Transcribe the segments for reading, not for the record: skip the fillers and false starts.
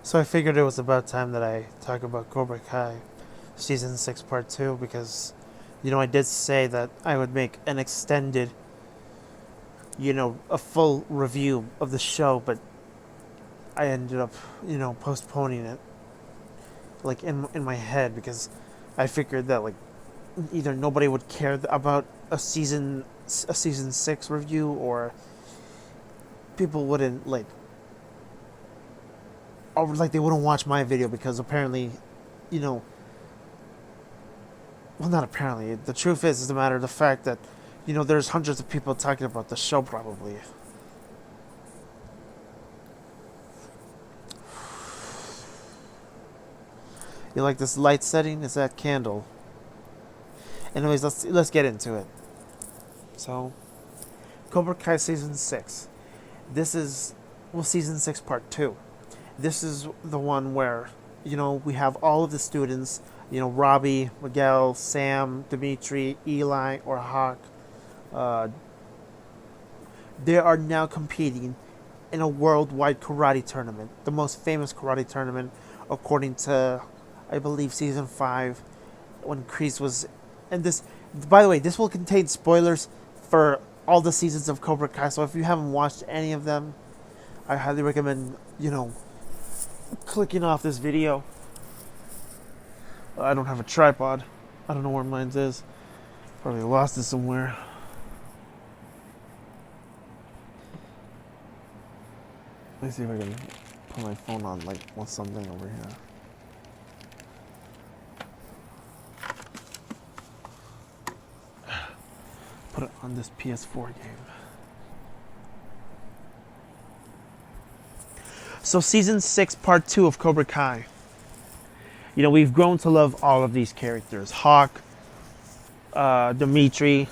So I figured it was about time that I talk about Cobra Kai season 6 part 2 because I did say that I would make an extended, a full review of the show, but I ended up, postponing it like in my head because I figured that like either nobody would care about a season 6 review, or people wouldn't they wouldn't watch my video because apparently, you know, well, not apparently. The truth is the matter of the fact that, there's hundreds of people talking about the show probably. You like this light setting? It's that candle. Anyways, let's get into it. So, Cobra Kai season 6. This is season 6 part 2. This is the one where, we have all of the students, Robbie, Miguel, Sam, Dimitri, Eli, or Hawk. Uh, they are now competing in a worldwide karate tournament, the most famous karate tournament, according to, I believe, season 5, when Kreese was. And this, by the way, this will contain spoilers for all the seasons of Cobra Kai, so if you haven't watched any of them, I highly recommend, clicking off this video. I don't have a tripod. I don't know where mine is. Probably lost it somewhere. Let me see if I can put my phone on with something over here. Put it on this PS4 game. So season 6 part 2 of Cobra Kai. We've grown to love all of these characters. Hawk, Dimitri,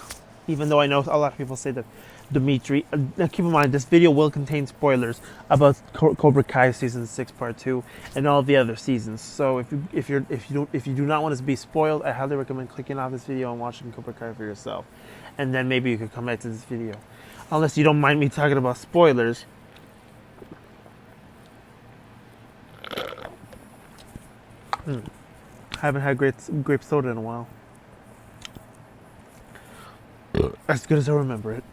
even though I know a lot of people say that Dimitri, now keep in mind this video will contain spoilers about Cobra Kai season 6 part 2 and all of the other seasons. So if you do not want to be spoiled, I highly recommend clicking off this video and watching Cobra Kai for yourself. And then maybe you could come back to this video. Unless you don't mind me talking about spoilers. I haven't had grape soda in a while. As good as I remember it.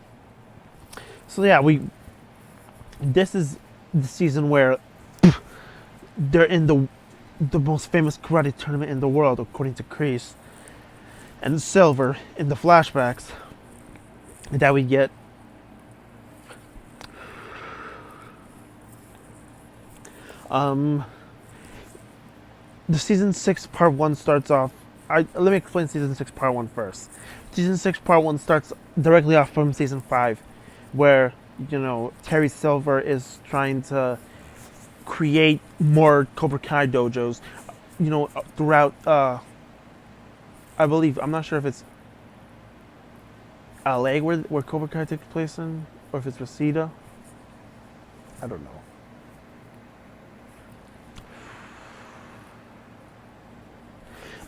So yeah, this is the season where they're in the most famous karate tournament in the world, according to Kreese and Silver in the flashbacks that we get. The season 6 part 1 starts off. Let me explain season 6 part 1 first. Season 6 part 1 starts directly off from season 5, where Terry Silver is trying to create more Cobra Kai dojos, throughout. I believe, I'm not sure if it's LA where Cobra Kai takes place in, or if it's Reseda. I don't know.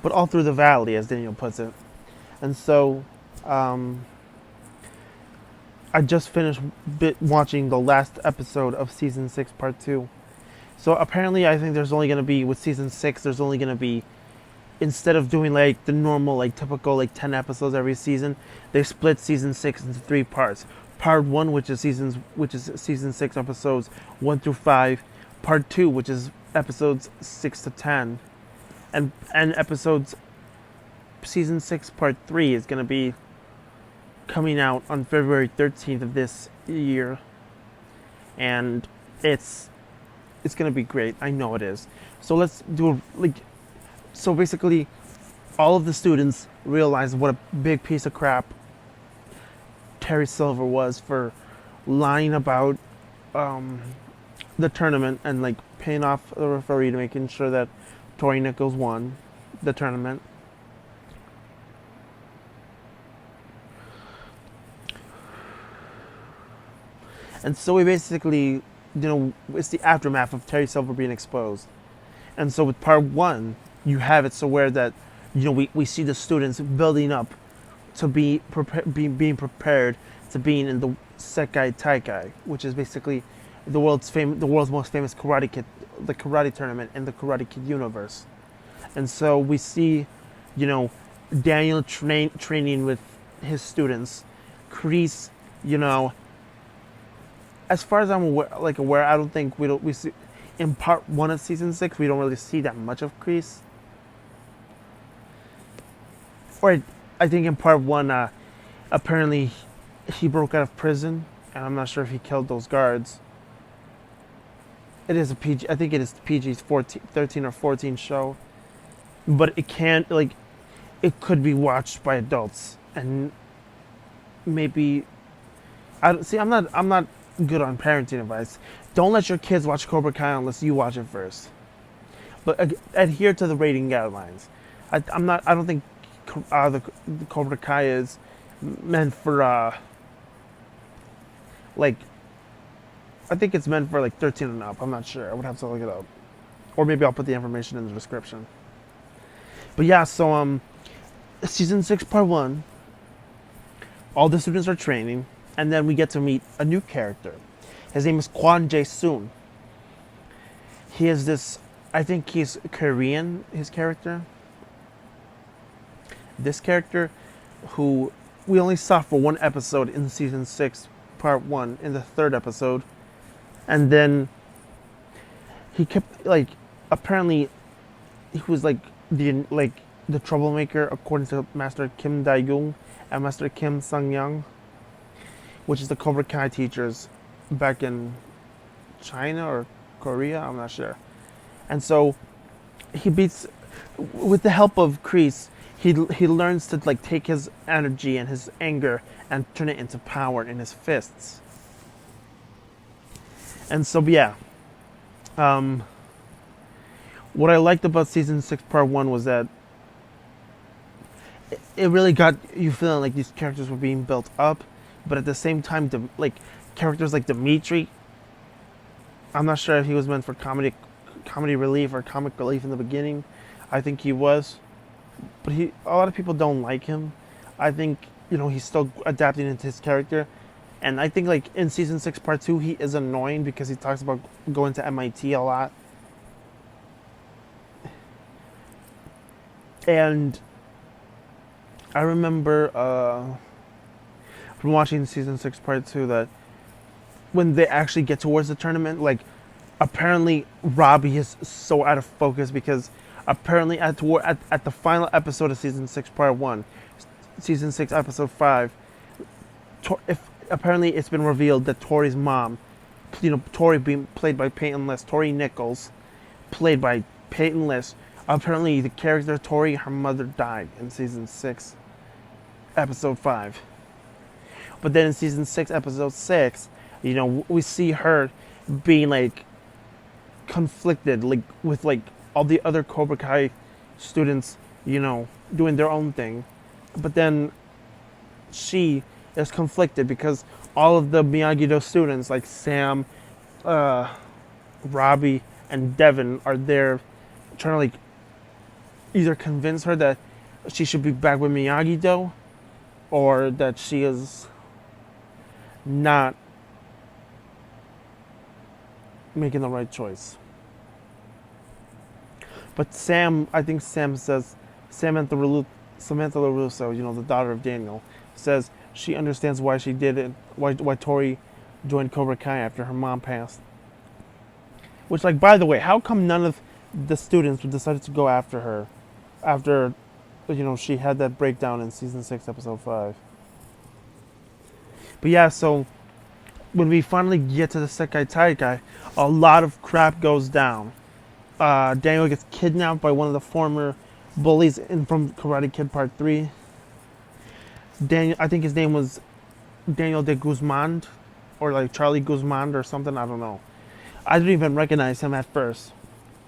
But all through the valley, as Daniel puts it. And so, I just finished watching the last episode of season 6 part 2. So apparently I think there's only going to be, with season 6, there's only going to be, instead of doing the normal typical 10 episodes every season, they split season 6 into 3 parts. Part 1, which is season 6 episodes 1 through 5. Part 2, which is episodes 6 to 10. And episodes, season 6 part 3 is going to be coming out on February 13th of this year. And it's going to be great. I know it is. So let's do so basically all of the students realize what a big piece of crap Terry Silver was for lying about the tournament and paying off the referee to making sure that Tori Nichols won the tournament. And so we basically, it's the aftermath of Terry Silver being exposed. And so with part 1, you have it so where that, we see the students building up to being prepared to being in the Sekai Taikai, which is basically the world's most famous karate the karate tournament in the Karate Kid universe. And so we see, you know, Daniel training with his students, Kreese, you know, as far as I'm aware, I don't think we see in part 1 of season 6 we don't really see that much of Kreese. Or I think in part 1, apparently he broke out of prison, and I'm not sure if he killed those guards. It is a PG. I think it is PG's 13 or 14 show, but it can't it could be watched by adults, and maybe I'm not good on parenting advice. Don't let your kids watch Cobra Kai unless you watch it first. But adhere to the rating guidelines. I don't think the Cobra Kai is meant for I think it's meant for 13 and up. I'm not sure. I would have to look it up, or maybe I'll put the information in the description. But yeah, so season 6 part 1. All the students are training, and then we get to meet a new character. His name is Kwon Jae-soon. He is this, I think he's Korean, his character. This character, who we only saw for one episode in season 6, part 1, in the 3rd episode. And then he kept, apparently he was the troublemaker according to Master Kim Dae-young and Master Kim Sang-young, which is the Cobra Kai teachers back in China or Korea, I'm not sure. And so he beats, with the help of Kreese, he learns to take his energy and his anger and turn it into power in his fists. And so yeah, what I liked about season 6 part 1 was that it really got you feeling like these characters were being built up, but at the same time, characters like Dimitri, I'm not sure if he was meant for comedy relief or comic relief in the beginning. I think he was, but a lot of people don't like him. I think he's still adapting into his character, and I think in season 6 part 2 he is annoying because he talks about going to MIT a lot, and I remember from watching season 6 part 2 that when they actually get towards the tournament, apparently Robbie is so out of focus because apparently at the final episode of season 6 part 1, season 6 episode 5, apparently it's been revealed that Tori's mom, Tori being played by Peyton List, Tori Nichols, played by Peyton List, apparently the character Tori, her mother died in season 6 episode 5. But then in season 6 episode 6, we see her being conflicted with all the other Cobra Kai students, doing their own thing. But then she is conflicted because all of the Miyagi-Do students like Sam, Robbie, and Devin are there trying to either convince her that she should be back with Miyagi-Do or that she is not making the right choice. But I think Sam says, Samantha LaRusso, the daughter of Daniel, says she understands why she did it, why Tori joined Cobra Kai after her mom passed. Which, by the way, how come none of the students decided to go after her after, she had that breakdown in season 6, episode 5? But yeah, so when we finally get to the Sekai Taikai, a lot of crap goes down. Daniel gets kidnapped by one of the former bullies from Karate Kid Part 3. I think his name was Daniel de Guzman, or Charlie Guzman or something, I don't know. I didn't even recognize him at first.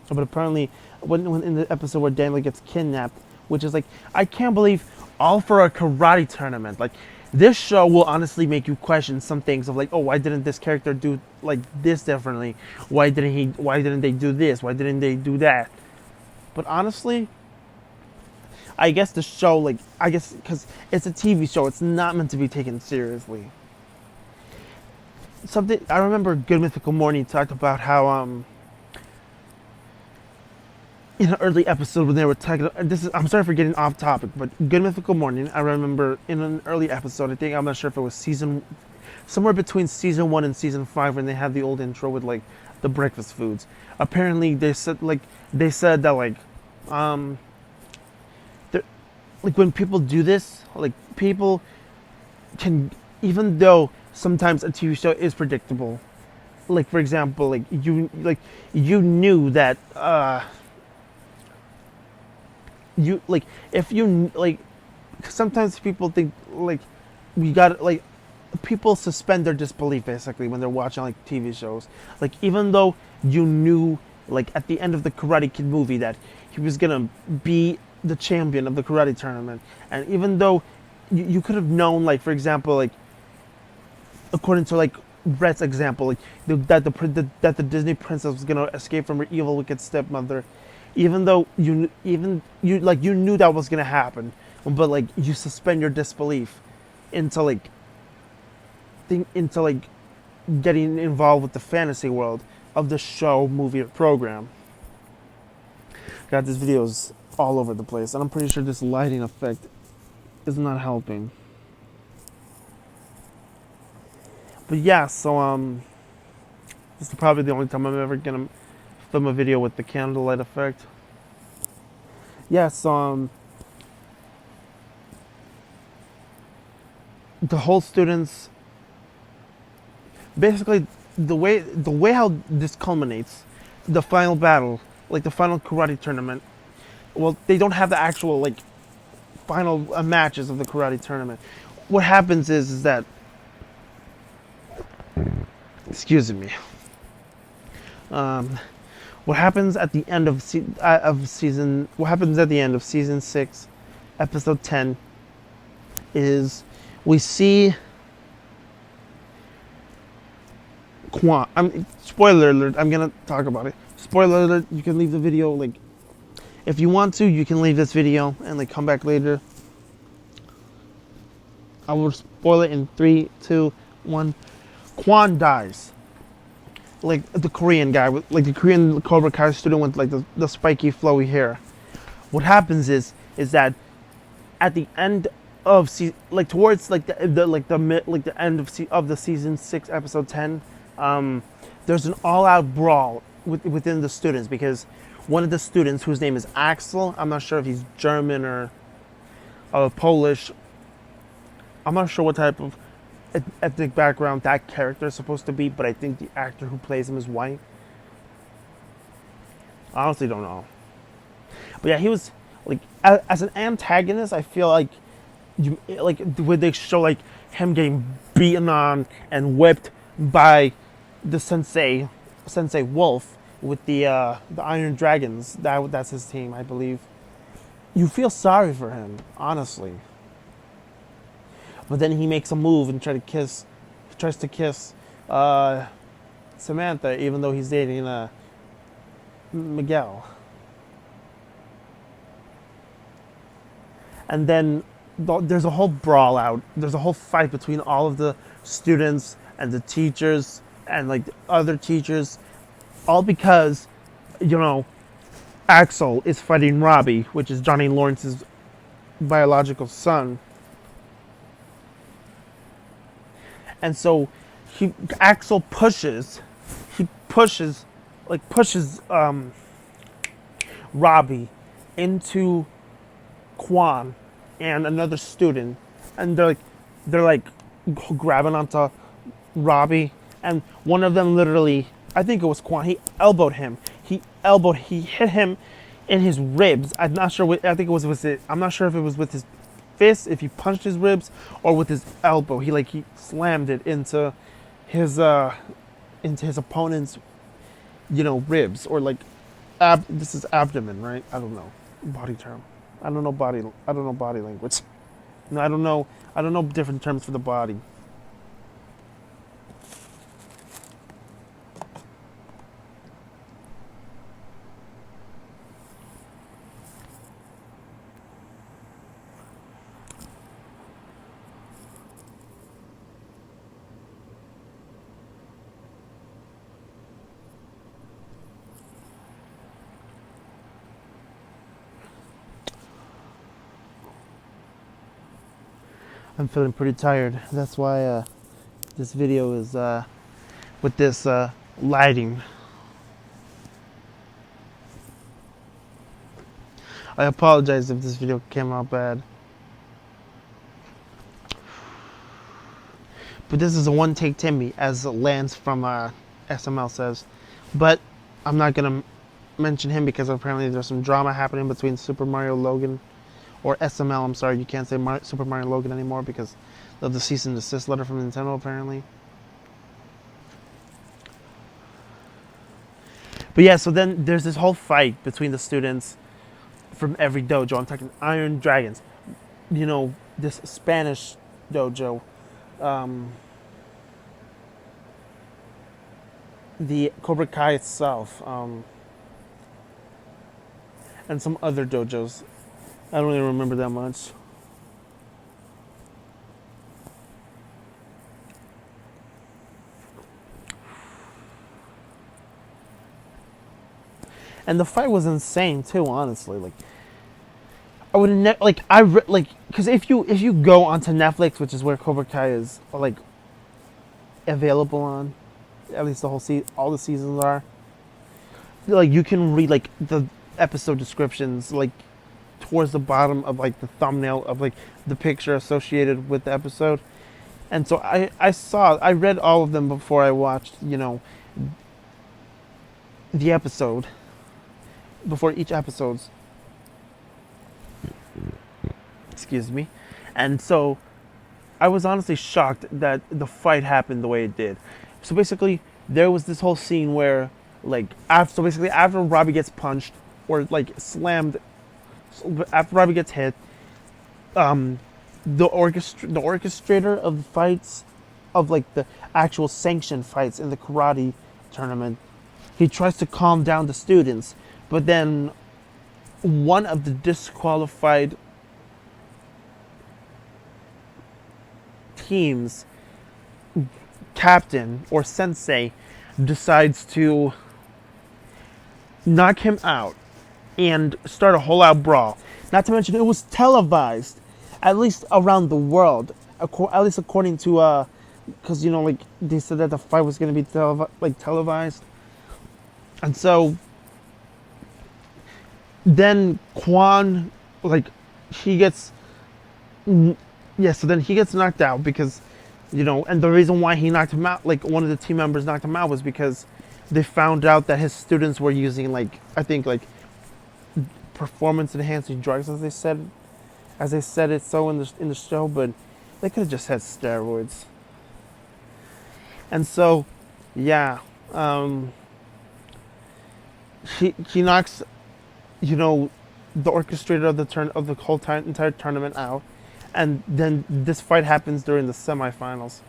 But apparently, when in the episode where Daniel gets kidnapped, which is I can't believe, all for a karate tournament. This show will honestly make you question some things of why didn't this character do this differently? Why didn't they do this? Why didn't they do that? But honestly, I guess the show, because it's a TV show, it's not meant to be taken seriously. I remember Good Mythical Morning talked about how in an early episode when they were talking. This is I'm sorry for getting off topic, but Good Mythical Morning. I remember in an early episode. I think I'm not sure if it was season somewhere between season 1 and season 5 when they had the old intro with like the breakfast foods. Apparently they said that um like when people do this, like people can, even though sometimes a TV show is predictable. Like for example, you knew that you like if you like sometimes people think like we got like people suspend their disbelief basically when they're watching like TV shows. Like even though you knew like at the end of the Karate Kid movie that he was gonna be the champion of the karate tournament, and even though you could have known, like for example, like according to like Brett's example, like that the Disney princess was gonna escape from her evil, wicked stepmother, even though you knew that was gonna happen, but like you suspend your disbelief into like into like getting involved with the fantasy world of the show, movie, or program. God, this video is all over the place, and I'm pretty sure this lighting effect is not helping. But yeah, so this is probably the only time I'm ever gonna film a video with the candlelight effect. Yeah, so the whole students basically the way how this culminates, the final battle, like the final karate tournament. Well, they don't have the actual like final matches of the karate tournament. What happens is that, excuse me. Um, what happens at the end of season? What happens at the end of season 6, episode 10, is we see Quan. Spoiler alert. I'm gonna talk about it. Spoiler alert. You can leave the video like if you want to. You can leave this video and like come back later. I will spoil it in 3, 2, 1. Quan dies. Like the Korean guy, like the Korean Cobra Kai student with like the spiky, flowy hair. What happens is that at the end of like towards like the end of the season 6 episode 10, there's an all-out brawl within the students because one of the students whose name is Axel. I'm not sure if he's German or Polish. I'm not sure what type of ethnic background that character is supposed to be, but I think the actor who plays him is white. I honestly don't know. But yeah, he was like as an antagonist. I feel like like when they show like him getting beaten on and whipped by the Sensei Wolf with the Iron Dragons. That's his team, I believe. You feel sorry for him, honestly. But then he makes a move and tries to kiss Samantha, even though he's dating Miguel. And then there's a whole brawl out. There's a whole fight between all of the students and the teachers and like the other teachers, all because, Axel is fighting Robbie, which is Johnny Lawrence's biological son. And so Axel pushes Robbie into Quan and another student, and they're like grabbing onto Robbie, and one of them literally, I think it was Quan, he hit him in his ribs. I'm not sure. I think it was with it. I'm not sure if it was with his fist, if he punched his ribs, or with his elbow. He slammed it into his opponent's ribs, or like this is abdomen, right? I don't know body term. I don't know body language. No, I don't know different terms for the body. I'm feeling pretty tired. That's why this video is with this lighting. I apologize if this video came out bad. But this is a one-take Timmy, as Lance from SML says. But I'm not going to mention him because apparently there's some drama happening between Super Mario Logan, or SML, I'm sorry, you can't say Super Mario Logan anymore because of the cease and desist letter from Nintendo, apparently. But yeah, so then there's this whole fight between the students from every dojo. I'm talking Iron Dragons, you know, this Spanish dojo, the Cobra Kai itself, and some other dojos. I don't even remember that much. And the fight was insane too, honestly. Like, I would because if you go onto Netflix, which is where Cobra Kai is like available on, at least the whole all the seasons are. Like, you can read like the episode descriptions like towards the bottom of like the thumbnail of like the picture associated with the episode. And so I read all of them before I watched, the episode. Before each episode's. Excuse me. And so I was honestly shocked that the fight happened the way it did. So basically, there was this whole scene where, like, after Robbie gets punched or like slammed, after Robbie gets hit, the orchestrator of the fights, of like the actual sanctioned fights in the karate tournament, he tries to calm down the students, but then one of the disqualified team's captain or sensei decides to knock him out and start a whole out brawl. Not to mention, it was televised, at least around the world, at least according to because like they said that the fight was going to be televised. And so then Quan, he gets so then he gets knocked out because, and the reason why he knocked him out, one of the team members knocked him out, was because they found out that his students were using, I think, performance enhancing drugs, as they said it so in the show, but they could have just had steroids. And so, yeah, he knocks, the orchestrator of the whole entire tournament out. And then this fight happens during the semifinals.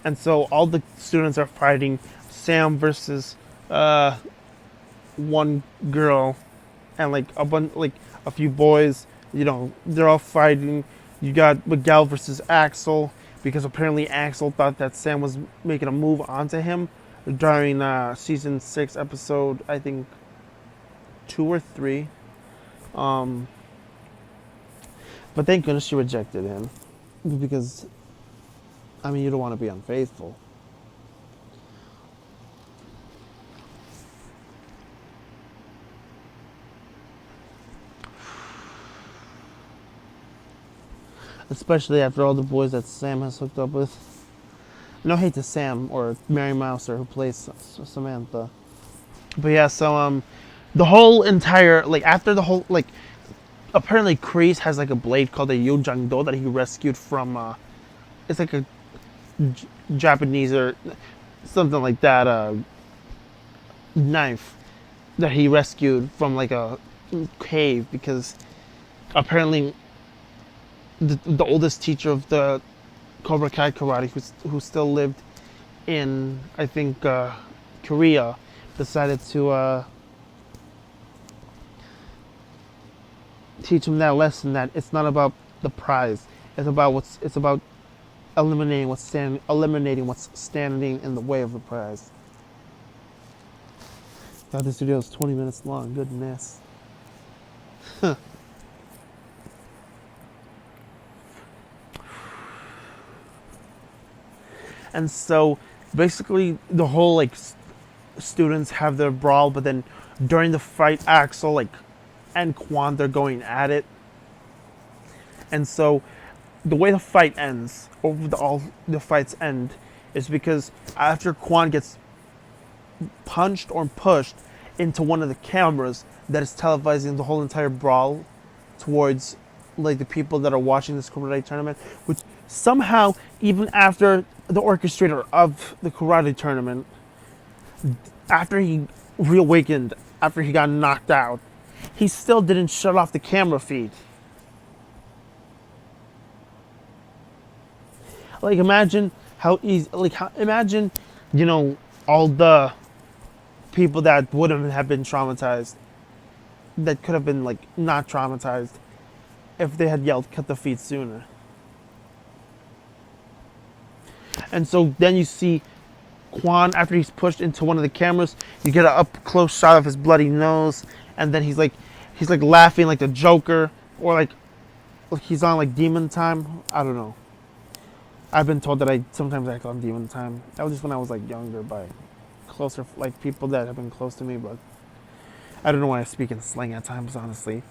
And so all the students are fighting Sam versus one girl and a few boys. They're all fighting. You got Miguel versus Axel, because apparently Axel thought that Sam was making a move onto him during season 6 episode, I think 2 or 3. But thank goodness she rejected him, because, you don't want to be unfaithful. Especially after all the boys that Sam has hooked up with. No hate to Sam or Mary Mouser, who plays Samantha. But yeah, so the whole entire, after the whole, apparently Kreese has a blade called a Yojangdo that he rescued from it's like a Japanese or something like that knife that he rescued from a cave, because apparently the oldest teacher of the Cobra Kai karate, who still lived in, I think, Korea, decided to teach him that lesson, that it's not about the prize. It's about eliminating what's standing in the way of the prize. God, this video is 20 minutes long. Goodness. And so basically the whole like students have their brawl, but then during the fight, Axel and Quan, they're going at it. And so the way the fight ends, all the fights end, is because after Quan gets punched or pushed into one of the cameras that is televising the whole entire brawl towards like the people that are watching this karate tournament, which somehow even after the orchestrator of the karate tournament, after he reawakened, after he got knocked out, he still didn't shut off the camera feed. Like imagine how easy, imagine, all the people that wouldn't have been traumatized, that could have been like not traumatized if they had yelled cut the feed sooner. And so then you see Quan, after he's pushed into one of the cameras, you get an up close shot of his bloody nose, and then he's like laughing like the Joker, or like he's on like Demon Time. I don't know. I've been told that I sometimes act on Demon Time. That was just when I was like younger by closer like people that have been close to me, but I don't know why I speak in slang at times, honestly.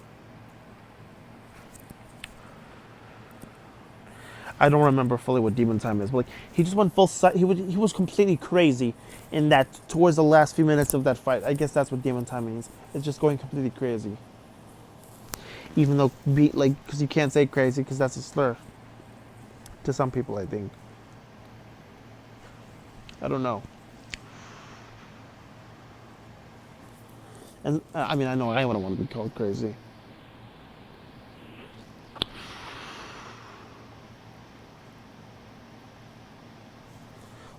I don't remember fully what Demon Time is, but like he just went full. He was completely crazy in that towards the last few minutes of that fight. I guess that's what Demon Time means. It's just going completely crazy. Even though because you can't say crazy because that's a slur to some people, I think. I don't know. And I mean, I know I wouldn't want to be called crazy.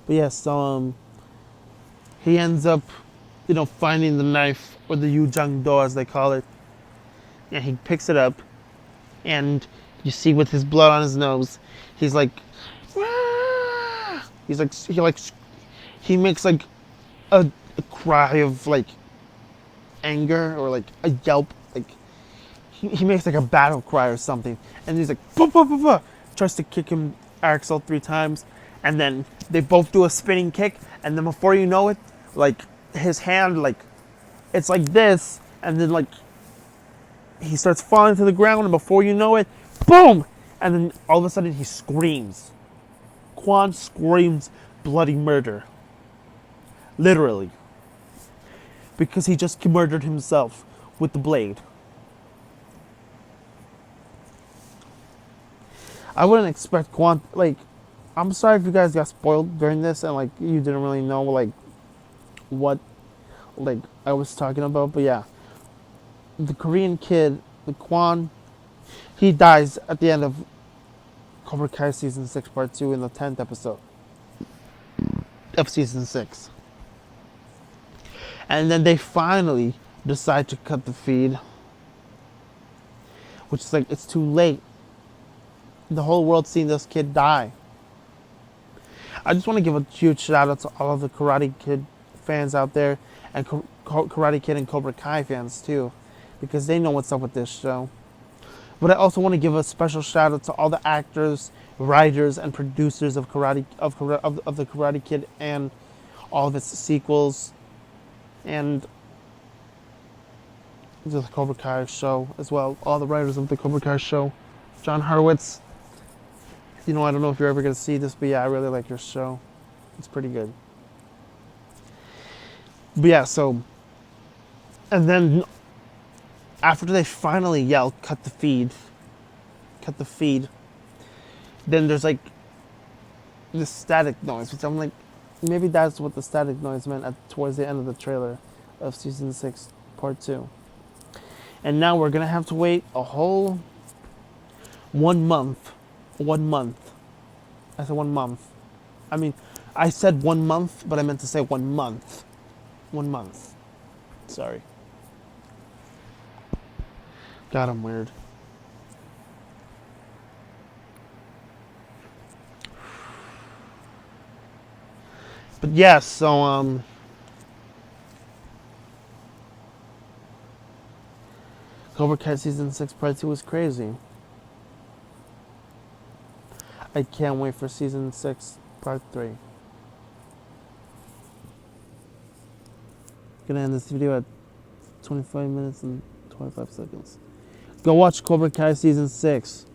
But yeah, so he ends up, finding the knife, or the Yujang Do as they call it, and he picks it up, and you see with his blood on his nose, he's like, "Wah!" He's like he makes like a cry of like anger, or like a yelp, like he makes like a battle cry or something, and he's like, "Bah, bah, bah, bah," tries to kick him Axel 3 times. And then they both do a spinning kick, and then before you know it, like his hand, like it's like this, and then like he starts falling to the ground, and before you know it, boom! And then all of a sudden he screams. Quan screams bloody murder. Literally. Because he just murdered himself with the blade. I wouldn't expect Quan, like, I'm sorry if you guys got spoiled during this and like you didn't really know like what like I was talking about, but yeah. The Korean kid, the Quan, he dies at the end of Cobra Kai season 6 part 2 in the 10th episode of season 6. And then they finally decide to cut the feed, which is like it's too late. The whole world's seen this kid die. I just want to give a huge shout out to all of the Karate Kid fans out there, and Karate Kid and Cobra Kai fans too, because they know what's up with this show. But I also want to give a special shout out to all the actors, writers, and producers of the Karate Kid and all of its sequels, and the Cobra Kai show as well. All the writers of the Cobra Kai show, John Hurwitz. I don't know if you're ever going to see this, but yeah, I really like your show. It's pretty good. But yeah, so, and then after they finally yell, cut the feed, then there's like this static noise, which I'm like, maybe that's what the static noise meant towards the end of the trailer of season 6, part 2. And now we're going to have to wait a whole 1 month. 1 month. I said 1 month. I mean, I said 1 month, but I meant to say 1 month. 1 month. Sorry. God, I'm weird. But yeah, so Cobra Kai season 6 part 2 was crazy. I can't wait for season 6 part 3. Gonna end this video at 25 minutes and 25 seconds. Go watch Cobra Kai season 6.